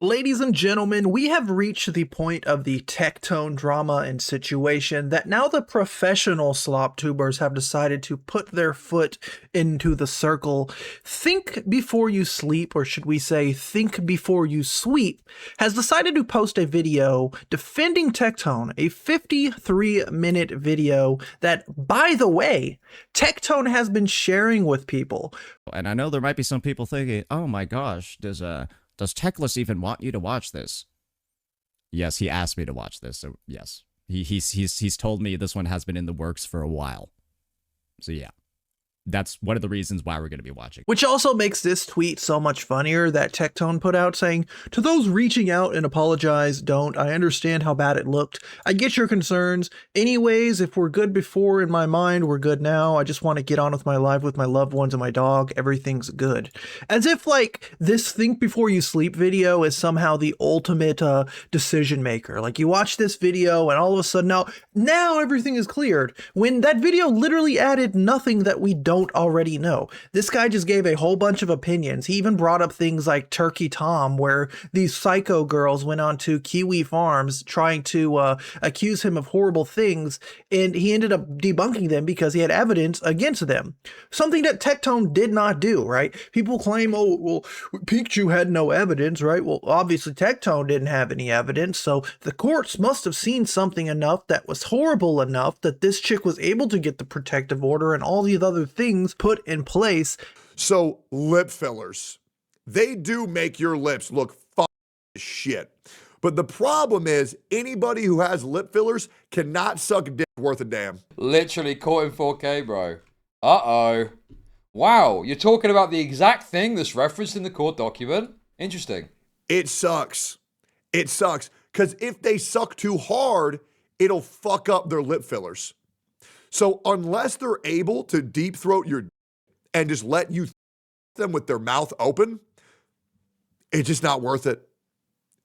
Ladies and gentlemen, we have reached the point of the Tectone drama and situation that now the professional slop tubers have decided to put their foot into the circle. Think Before You Sleep, or should we say Think Before You Sweep, has decided to post a video defending Tectone, a 53-minute video that, by the way, Tectone has been sharing with people. And I know there might be some people thinking, oh my gosh, does Techless even want you to watch this? Yes, he asked me to watch this, so yes. He's told me this one has been in the works for a while. So yeah. That's one of the reasons why we're going to be watching. Which also makes this tweet so much funnier that Tectone put out saying, "To those reaching out and apologize, don't. I understand how bad it looked. I get your concerns. Anyways, if we're good before in my mind, we're good now. I just want to get on with my life with my loved ones and my dog. Everything's good." As if like this Think Before You Sleep video is somehow the ultimate decision maker. Like you watch this video and all of a sudden now everything is cleared. When that video literally added nothing that we don't already know. This guy just gave a whole bunch of opinions. He even brought up things like Turkey Tom, where these psycho girls went on to Kiwi Farms trying to accuse him of horrible things, and he ended up debunking them because he had evidence against them. Something that Tectone did not do, right? People claim, oh, well, Pinkchyu had no evidence, right? Well, obviously Tectone didn't have any evidence, so the courts must have seen something enough that was horrible enough that this chick was able to get the protective order and all these other things put in place. So lip fillers, they do make your lips look as shit. But the problem is anybody who has lip fillers cannot suck dick worth a damn. Literally caught in 4K, bro. Uh-oh. Wow, you're talking about the exact thing that's referenced in the court document? Interesting. It sucks. It sucks. Because if they suck too hard, it'll fuck up their lip fillers. So unless they're able to deep throat your and just let you them with their mouth open, it's just not worth it.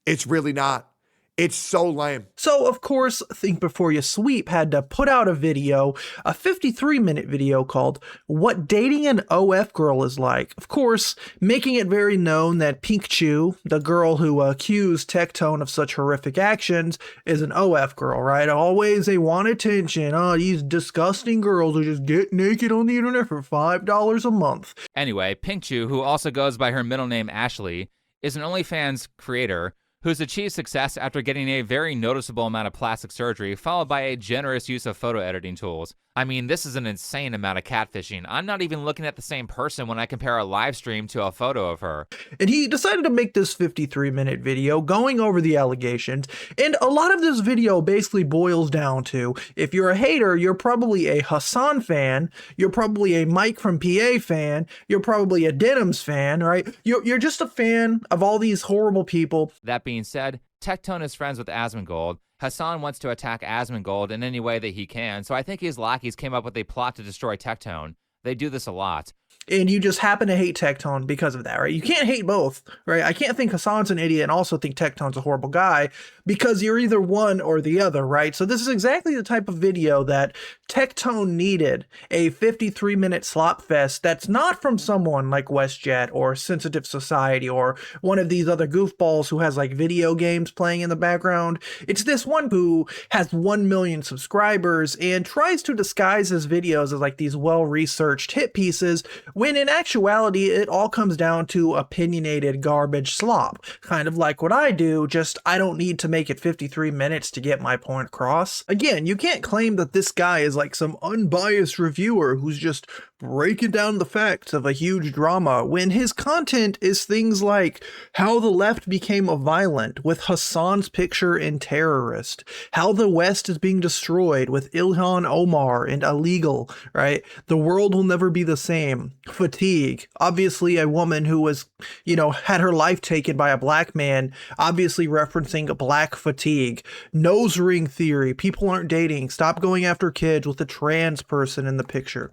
It's really not. It's so lame. So, of course, Think Before You Sweep had to put out a video, a 53-minute video called What Dating an OF Girl Is Like. Of course, making it very known that Pinkchyu, the girl who accused Tectone of such horrific actions, is an OF girl, right? Always they want attention. Oh, these disgusting girls who just get naked on the internet for $5 a month. Anyway, Pinkchyu, who also goes by her middle name Ashley, is an OnlyFans creator who's achieved success after getting a very noticeable amount of plastic surgery, followed by a generous use of photo editing tools. I mean, this is an insane amount of catfishing. I'm not even looking at the same person when I compare a live stream to a photo of her. And he decided to make this 53-minute video going over the allegations. And a lot of this video basically boils down to, if you're a hater, you're probably a Hassan fan, you're probably a Mike from PA fan, you're probably a Denims fan, right? You're just a fan of all these horrible people. That being said, Tectone is friends with Asmongold. Hassan wants to attack Asmongold in any way that he can, so I think his lackeys came up with a plot to destroy Tectone. They do this a lot. And you just happen to hate Tectone because of that, right? You can't hate both, right? I can't think Hassan's an idiot and also think Tectone's a horrible guy because you're either one or the other, right? So this is exactly the type of video that Tectone needed, a 53-minute slop fest that's not from someone like WestJet or Sensitive Society or one of these other goofballs who has like video games playing in the background. It's this one who has 1 million subscribers and tries to disguise his videos as like these well-researched hit pieces, when in actuality, it all comes down to opinionated garbage slop. Kind of like what I do, just I don't need to make it 53 minutes to get my point across. Again, you can't claim that this guy is like some unbiased reviewer who's just breaking down the facts of a huge drama when his content is things like how the left became violent with Hassan's picture in Terrorist, how the West is being destroyed with Ilhan Omar and Illegal, right? The world will never be the same. Fatigue, obviously a woman who was, had her life taken by a black man, obviously referencing black fatigue. Nose ring theory, people aren't dating, stop going after kids with a trans person in the picture.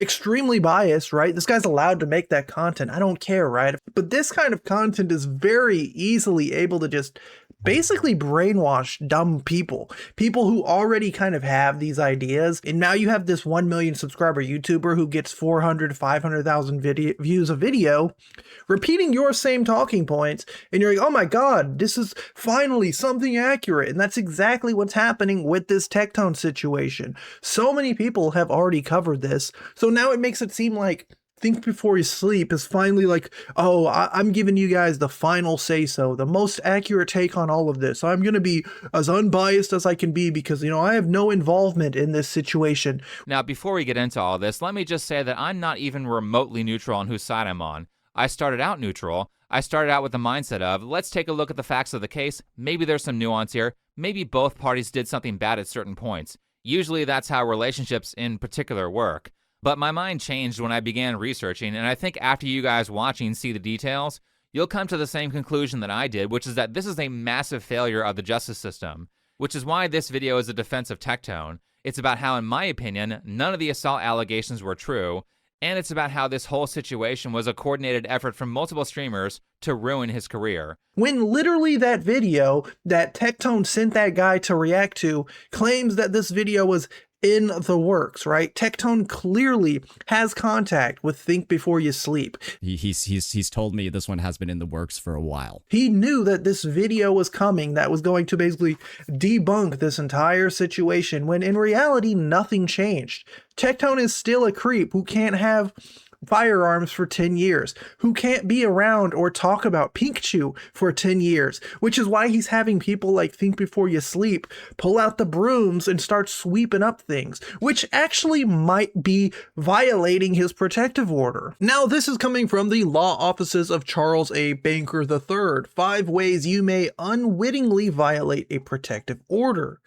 Extremely biased, right? This guy's allowed to make that content. I don't care, right? But this kind of content is very easily able to just basically brainwash dumb people who already kind of have these ideas. And now you have this 1 million subscriber YouTuber who gets 400, 500,000 views a video repeating your same talking points. And you're like, oh my God, this is finally something accurate. And that's exactly what's happening with this Tectone situation. So many people have already covered this. So now it makes it seem like Think Before You Sleep is finally like, oh, I'm giving you guys the final say-so, the most accurate take on all of this. I'm going to be as unbiased as I can be because, I have no involvement in this situation. Now, before we get into all this, let me just say that I'm not even remotely neutral on whose side I'm on. I started out neutral. I started out with the mindset of, let's take a look at the facts of the case. Maybe there's some nuance here. Maybe both parties did something bad at certain points. Usually that's how relationships in particular work. But my mind changed when I began researching, and I think after you guys watching see the details, you'll come to the same conclusion that I did, which is that this is a massive failure of the justice system, which is why this video is a defense of Tectone. It's about how, in my opinion, none of the assault allegations were true, and it's about how this whole situation was a coordinated effort from multiple streamers to ruin his career. When literally that video that Tectone sent that guy to react to claims that this video was in the works, right? Tectone clearly has contact with Think Before You Sleep. He's told me this one has been in the works for a while. He knew that this video was coming that was going to basically debunk this entire situation when in reality nothing changed. Tectone is still a creep who can't have firearms for 10 years, who can't be around or talk about Pinkchyu for 10 years, which is why he's having people like Think Before You Sleep pull out the brooms and start sweeping up things, which actually might be violating his protective order. Now, this is coming from the law offices of Charles A. Banker III. 5 ways you may unwittingly violate a protective order.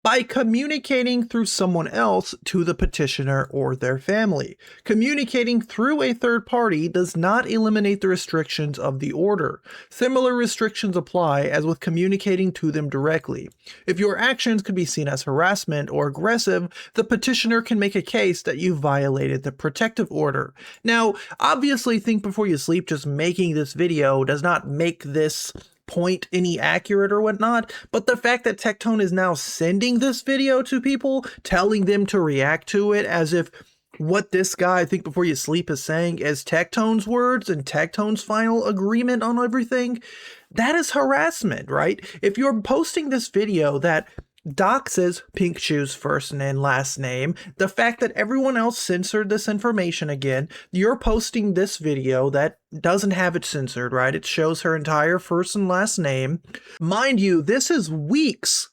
By communicating through someone else to the petitioner or their family. Communicating through a third party does not eliminate the restrictions of the order. Similar restrictions apply as with communicating to them directly. If your actions could be seen as harassment or aggressive, the petitioner can make a case that you violated the protective order. Now, obviously, Think Before You Sleep just making this video does not make this point any accurate or whatnot, but the fact that Tectone is now sending this video to people, telling them to react to it as if what this guy, Think Before You Sleep, is saying is Tectone's words and Tectone's final agreement on everything, that is harassment, right? If you're posting this video that doxes Pinkchyu's first and last name, the fact that everyone else censored this information again, you're posting this video that doesn't have it censored, right? It shows her entire first and last name. Mind you, this is weeks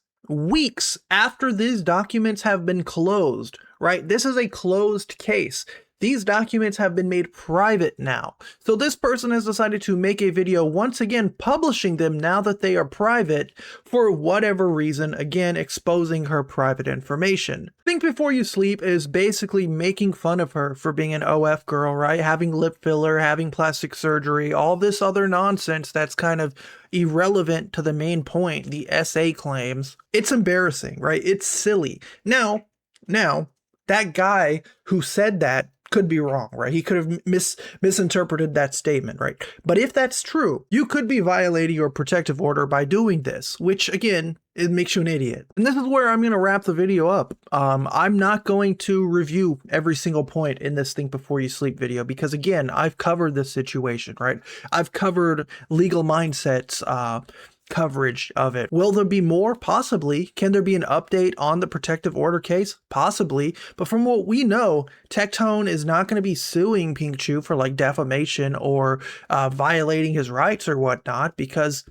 after these documents have been closed, right? This is a closed case. These documents have been made private now. So this person has decided to make a video once again publishing them now that they are private for whatever reason, again exposing her private information. Think Before You Sleep is basically making fun of her for being an OF girl, right? Having lip filler, having plastic surgery, all this other nonsense that's kind of irrelevant to the main point, the SA claims. It's embarrassing, right? It's silly. Now, that guy who said that could be wrong, right? He could have misinterpreted that statement, right? But if that's true, you could be violating your protective order by doing this, which again, it makes you an idiot. And this is where I'm going to wrap the video up. I'm not going to review every single point in this Think Before You Sleep video because again, I've covered this situation, right? I've covered legal mindsets, coverage of it. Will there be more? Possibly. Can there be an update on the protective order case? Possibly. But from what we know, Tectone is not going to be suing Pinkchyu for like defamation or violating his rights or whatnot because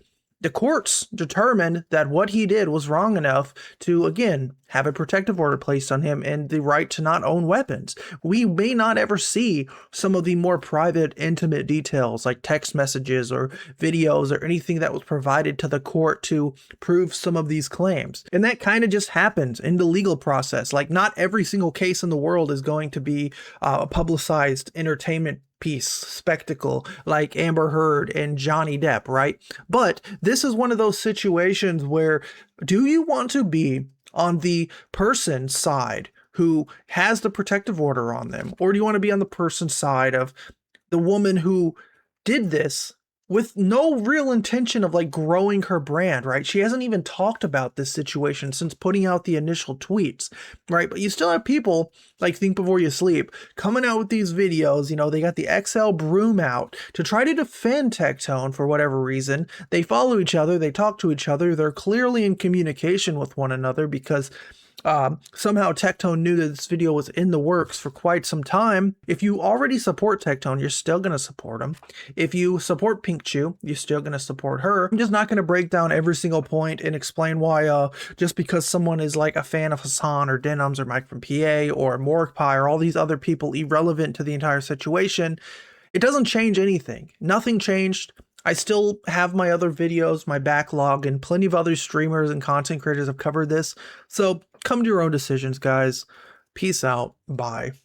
the courts determined that what he did was wrong enough to, again, have a protective order placed on him and the right to not own weapons. We may not ever see some of the more private, intimate details like text messages or videos or anything that was provided to the court to prove some of these claims. And that kind of just happens in the legal process. Like not every single case in the world is going to be a publicized entertainment piece, spectacle like Amber Heard and Johnny Depp, right? But this is one of those situations where do you want to be on the person's side who has the protective order on them, or do you want to be on the person's side of the woman who did this with no real intention of like growing her brand, right? She hasn't even talked about this situation since putting out the initial tweets, right? But you still have people like Think Before You Sleep coming out with these videos. You know, they got the XL broom out to try to defend Tectone for whatever reason. They follow each other, they talk to each other, they're clearly in communication with one another because somehow Tectone knew that this video was in the works for quite some time. If you already support Tectone, you're still going to support him. If you support Pinkchyu, you're still going to support her. I'm just not going to break down every single point and explain why just because someone is like a fan of Hassan or Denims or Mike from PA or Morgpie or all these other people irrelevant to the entire situation, it doesn't change anything. Nothing changed. I still have my other videos, my backlog, and plenty of other streamers and content creators have covered this. So come to your own decisions, guys. Peace out. Bye.